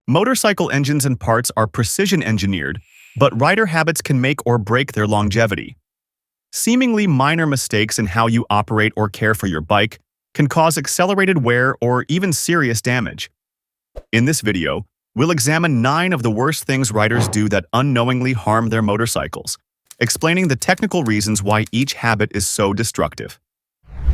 Motorcycle engines and parts are precision engineered, but rider habits can make or break their longevity. Seemingly minor mistakes in how you operate or care for your bike can cause accelerated wear or even serious damage. In this video, we'll examine 9 of the worst things riders do that unknowingly harm their motorcycles, explaining the technical reasons why each habit is so destructive.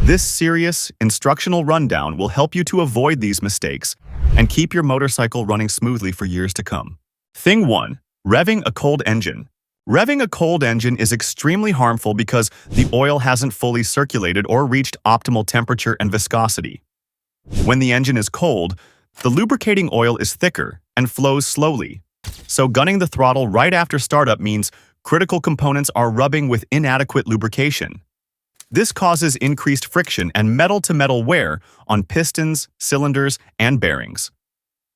This serious, instructional rundown will help you to avoid these mistakes and keep your motorcycle running smoothly for years to come. Thing 1. Revving a cold engine. Revving a cold engine is extremely harmful because the oil hasn't fully circulated or reached optimal temperature and viscosity. When the engine is cold, the lubricating oil is thicker and flows slowly. So gunning the throttle right after startup means critical components are rubbing with inadequate lubrication. This causes increased friction and metal-to-metal wear on pistons, cylinders, and bearings.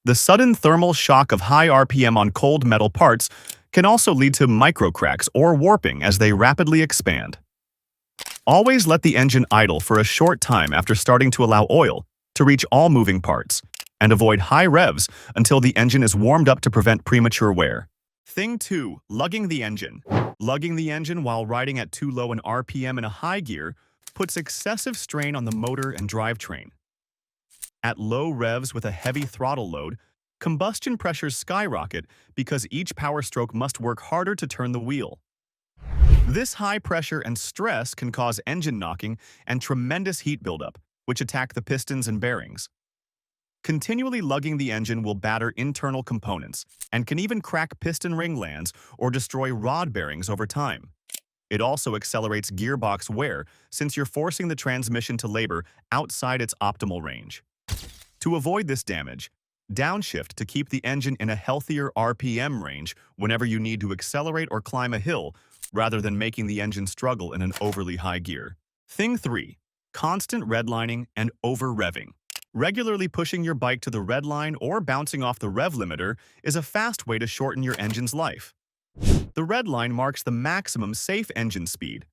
The sudden thermal shock of high RPM on cold metal parts can also lead to microcracks or warping as they rapidly expand. Always let the engine idle for a short time after starting to allow oil to reach all moving parts, and avoid high revs until the engine is warmed up to prevent premature wear. Thing 2. Lugging the engine. Lugging the engine while riding at too low an RPM in a high gear puts excessive strain on the motor and drivetrain. At low revs with a heavy throttle load, combustion pressures skyrocket because each power stroke must work harder to turn the wheel. This high pressure and stress can cause engine knocking and tremendous heat buildup, which attack the pistons and bearings. Continually lugging the engine will batter internal components and can even crack piston ring lands or destroy rod bearings over time. It also accelerates gearbox wear since you're forcing the transmission to labor outside its optimal range. To avoid this damage, downshift to keep the engine in a healthier RPM range whenever you need to accelerate or climb a hill, rather than making the engine struggle in an overly high gear. Thing 3. Constant redlining and over-revving. Regularly pushing your bike to the red line or bouncing off the rev limiter is a fast way to shorten your engine's life. The red line marks the maximum safe engine speed,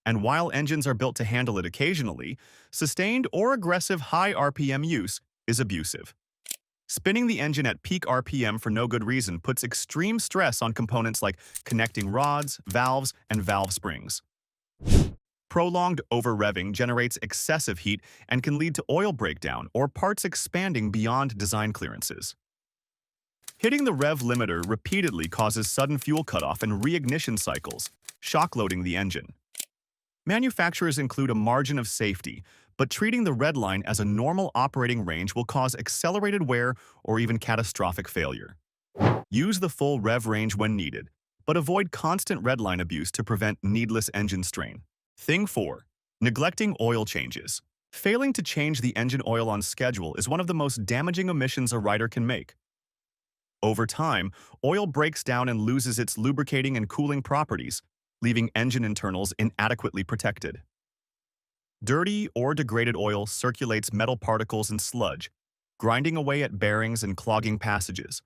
and while engines are built to handle it occasionally, sustained or aggressive high RPM use is abusive. Spinning the engine at peak RPM for no good reason puts extreme stress on components like connecting rods, valves, and valve springs. Prolonged over-revving generates excessive heat and can lead to oil breakdown or parts expanding beyond design clearances. Hitting the rev limiter repeatedly causes sudden fuel cutoff and reignition cycles, shock-loading the engine. Manufacturers include a margin of safety, but treating the red line as a normal operating range will cause accelerated wear or even catastrophic failure. Use the full rev range when needed, but avoid constant red line abuse to prevent needless engine strain. Thing 4. Neglecting oil changes. Failing to change the engine oil on schedule is one of the most damaging omissions a rider can make. Over time, oil breaks down and loses its lubricating and cooling properties, leaving engine internals inadequately protected. Dirty or degraded oil circulates metal particles and sludge, grinding away at bearings and clogging passages.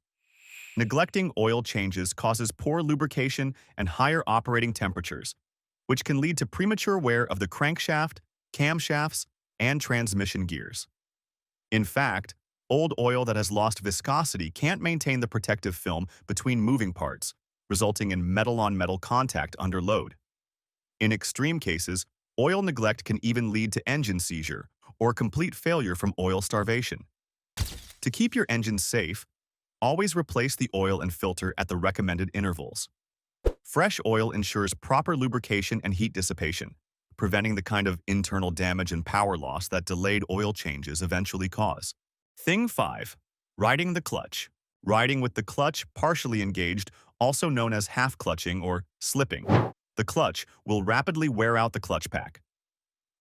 Neglecting oil changes causes poor lubrication and higher operating temperatures, which can lead to premature wear of the crankshaft, camshafts, and transmission gears. In fact, old oil that has lost viscosity can't maintain the protective film between moving parts, resulting in metal-on-metal contact under load. In extreme cases, oil neglect can even lead to engine seizure or complete failure from oil starvation. To keep your engine safe, always replace the oil and filter at the recommended intervals. Fresh oil ensures proper lubrication and heat dissipation, preventing the kind of internal damage and power loss that delayed oil changes eventually cause. Thing 5. Riding the clutch. Riding with the clutch partially engaged, also known as half-clutching or slipping. The clutch will rapidly wear out the clutch pack.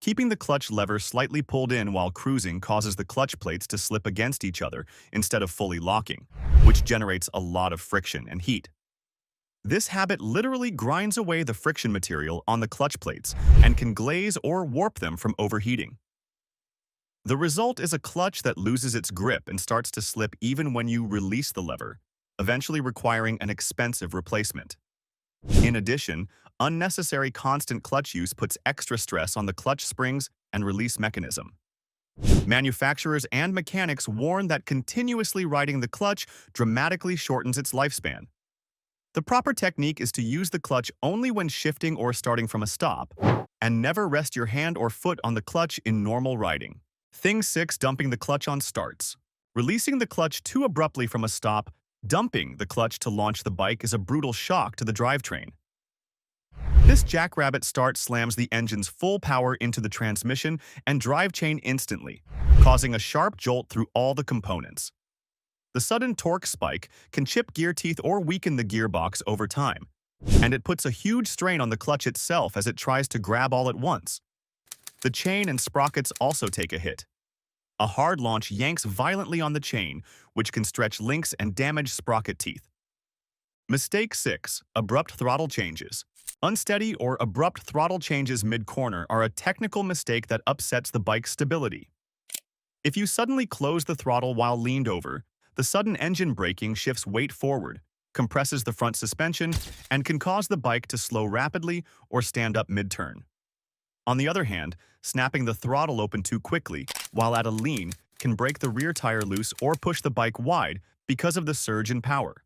Keeping the clutch lever slightly pulled in while cruising causes the clutch plates to slip against each other instead of fully locking, which generates a lot of friction and heat. This habit literally grinds away the friction material on the clutch plates and can glaze or warp them from overheating. The result is a clutch that loses its grip and starts to slip even when you release the lever, eventually requiring an expensive replacement. In addition, unnecessary constant clutch use puts extra stress on the clutch springs and release mechanism. Manufacturers and mechanics warn that continuously riding the clutch dramatically shortens its lifespan. The proper technique is to use the clutch only when shifting or starting from a stop, and never rest your hand or foot on the clutch in normal riding. Thing 6. Dumping the clutch on starts. Releasing the clutch too abruptly from a stop, dumping the clutch to launch the bike is a brutal shock to the drivetrain. This jackrabbit start slams the engine's full power into the transmission and drive chain instantly, causing a sharp jolt through all the components. The sudden torque spike can chip gear teeth or weaken the gearbox over time, and it puts a huge strain on the clutch itself as it tries to grab all at once. The chain and sprockets also take a hit. A hard launch yanks violently on the chain, which can stretch links and damage sprocket teeth. Mistake 6. Abrupt throttle changes. Unsteady or abrupt throttle changes mid-corner are a technical mistake that upsets the bike's stability. If you suddenly close the throttle while leaned over, the sudden engine braking shifts weight forward, compresses the front suspension, and can cause the bike to slow rapidly or stand up mid-turn. On the other hand, snapping the throttle open too quickly while at a lean can break the rear tire loose or push the bike wide because of the surge in power.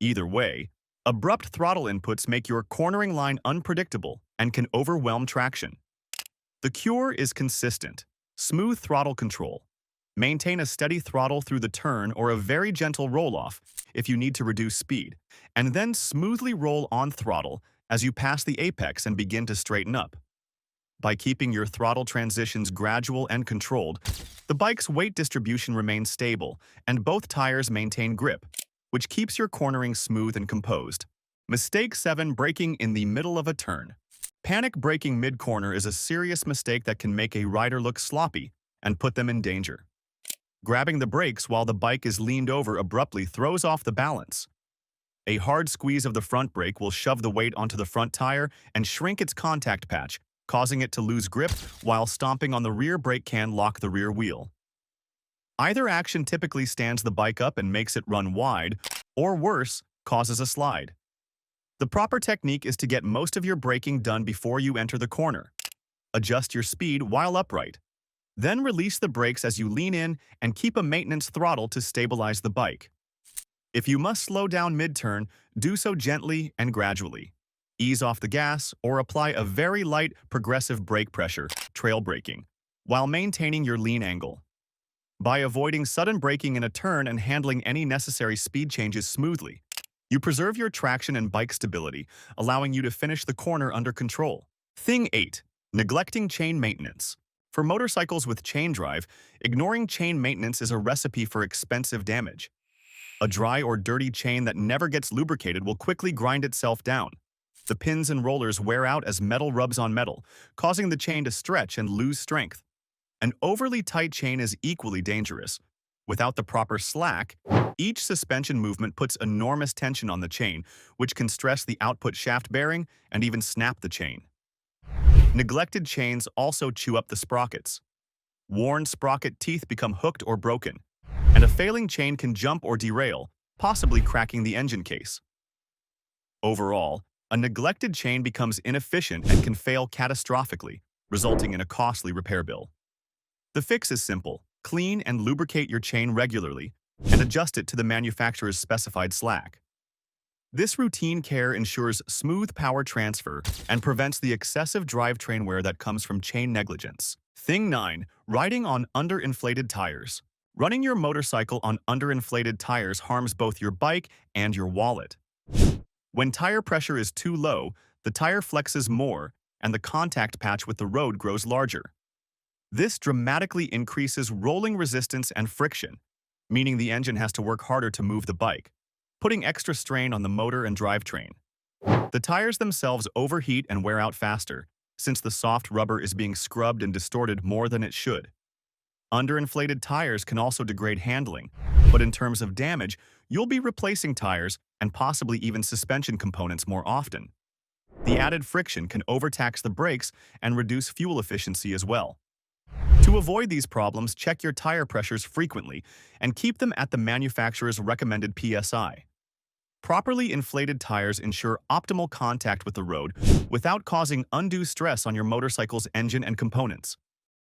Either way, abrupt throttle inputs make your cornering line unpredictable and can overwhelm traction. The cure is consistent, smooth throttle control. Maintain a steady throttle through the turn or a very gentle roll-off if you need to reduce speed, and then smoothly roll on throttle as you pass the apex and begin to straighten up. By keeping your throttle transitions gradual and controlled, the bike's weight distribution remains stable and both tires maintain grip, which keeps your cornering smooth and composed. Mistake 7. Braking in the middle of a turn. Panic braking mid-corner is a serious mistake that can make a rider look sloppy and put them in danger. Grabbing the brakes while the bike is leaned over abruptly throws off the balance. A hard squeeze of the front brake will shove the weight onto the front tire and shrink its contact patch, causing it to lose grip, while stomping on the rear brake can lock the rear wheel. Either action typically stands the bike up and makes it run wide, or worse, causes a slide. The proper technique is to get most of your braking done before you enter the corner. Adjust your speed while upright. Then release the brakes as you lean in and keep a maintenance throttle to stabilize the bike. If you must slow down mid-turn, do so gently and gradually. Ease off the gas or apply a very light progressive brake pressure, trail braking, while maintaining your lean angle. By avoiding sudden braking in a turn and handling any necessary speed changes smoothly, you preserve your traction and bike stability, allowing you to finish the corner under control. Thing 8. Neglecting chain maintenance. For motorcycles with chain drive, ignoring chain maintenance is a recipe for expensive damage. A dry or dirty chain that never gets lubricated will quickly grind itself down. The pins and rollers wear out as metal rubs on metal, causing the chain to stretch and lose strength. An overly tight chain is equally dangerous. Without the proper slack, each suspension movement puts enormous tension on the chain, which can stress the output shaft bearing and even snap the chain. Neglected chains also chew up the sprockets. Worn sprocket teeth become hooked or broken, and a failing chain can jump or derail, possibly cracking the engine case. Overall, a neglected chain becomes inefficient and can fail catastrophically, resulting in a costly repair bill. The fix is simple: clean and lubricate your chain regularly, and adjust it to the manufacturer's specified slack. This routine care ensures smooth power transfer and prevents the excessive drivetrain wear that comes from chain negligence. Thing 9. Riding on underinflated tires. Running your motorcycle on underinflated tires harms both your bike and your wallet. When tire pressure is too low, the tire flexes more and the contact patch with the road grows larger. This dramatically increases rolling resistance and friction, meaning the engine has to work harder to move the bike, putting extra strain on the motor and drivetrain. The tires themselves overheat and wear out faster, since the soft rubber is being scrubbed and distorted more than it should. Underinflated tires can also degrade handling, but in terms of damage, you'll be replacing tires and possibly even suspension components more often. The added friction can overtax the brakes and reduce fuel efficiency as well. To avoid these problems, check your tire pressures frequently and keep them at the manufacturer's recommended PSI. Properly inflated tires ensure optimal contact with the road without causing undue stress on your motorcycle's engine and components.